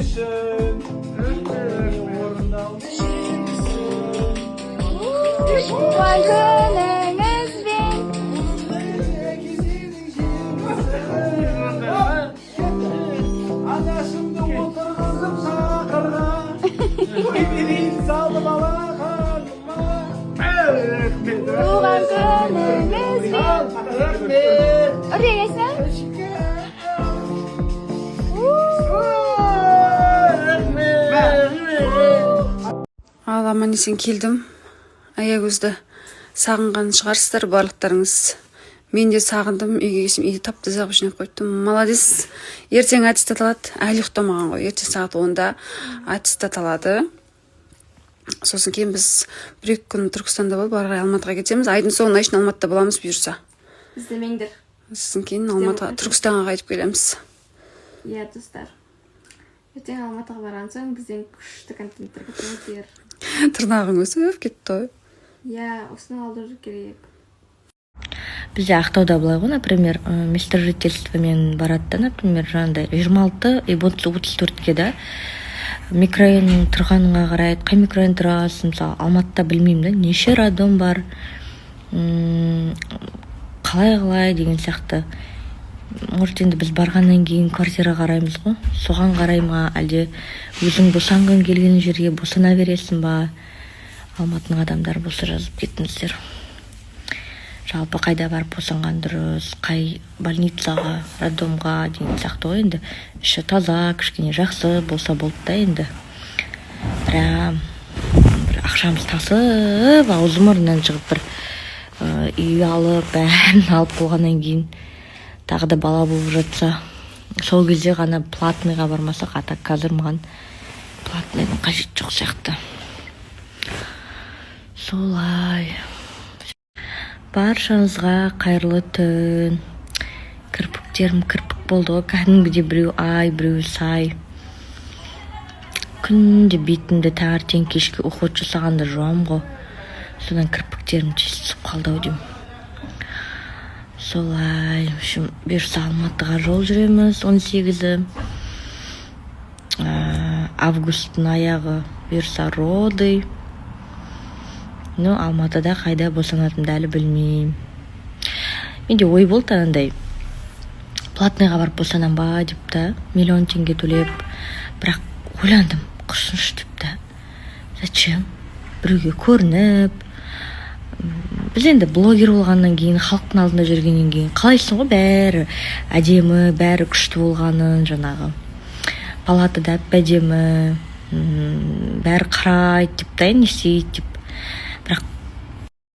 Tuğan gününüzün. Anasımda oturgazım sağırga. Birini saldım Allah'a. Tuğan gününüzün. Oraya geçsene. Ал аман есен келдім. Аягөзді сағынған шығарсыздар барлықтарыңыз. Мен де сағындым. Үйге келсем үйді тап-таза жинап қойыптым. Молодец. Ертең аттестат алады. Әлі ұйықтамаған ғой. Ертең сағат 10-да аттестат алады. Сосын кейін біз бір-екі күн Түркістанда болып, ары Алматыға кетеміз. Айдың соңына шейін Алматыда боламыз бұйырса. İzlemеңдер. Сосын кейін Алматыға, Түркістанға қайтып келеміз. Иә, достар. Ертең Алматыға барған соң бізден күшті контенттер күтіңіздер. Тырнағың өсіп кетті ғой. Иә, осыны алдыру керек. Бізде Ақтауда былай ғой, например, место жительствомен барады да, например, жаңағыдай 26 и 34-ке да микрорайонның тұрғаныңа қарайды, қай микрорайон тұрасың, мысалы Алматыда білмеймін да, неше роддом бар, қалай деген сияқты. Может, енді біз барғаннан кейін квартира қараймыз ғой, соған қарай ма, әлде өзің босанғың келген жерге босана бересің ба? Алматының адамдары болса жазып кетіңіздер. Жалпы қайда барып босанған дұрыс, қай больницаға, роддомға деген сияқты ғой. Енді іші таза, кішкене жақсы болса болды да енді. Бір ақшамыз тасып, аузы мұрнынан шығып бір үй алып, бәрін алып болғаннан кейін тағы да бала болып жатса, сол кезде ғана платныйға бармасақ, ата қазір маған платныйдың қажет жоқ сияқты. Солай. Баршаңызға қайырлы түн. Кірпіктерім кірпік болды ғой, кәдімгідей біреу ай, біреу сай. Күнде бетімді таңертең кешке уход жасағанда жуам ғой. Содан кірпіктерім тесіп қалды-ау деймін. Солай, бұйырса Алматыға жол жүреміз 18-і. Августтың аяғы бұйырса роды. Алматыда қайда босанатынымды әлі білмеймін. Менде ой болды анандай. Платныйға барып босанам ба деп та, миллион теңге төлеп. Бірақ ойландым, құрсыншы деп та. Зачем? Біреуге көрініп. Біз енді блогер болғаннан кейін, халықтың алдында жүргеннен кейін қалайсың ғой, бәрі әдемі, бәрі күшті болғанын, жаңағы палатада әдемі, бәрі қарайды деп та, не істейді деп. Бірақ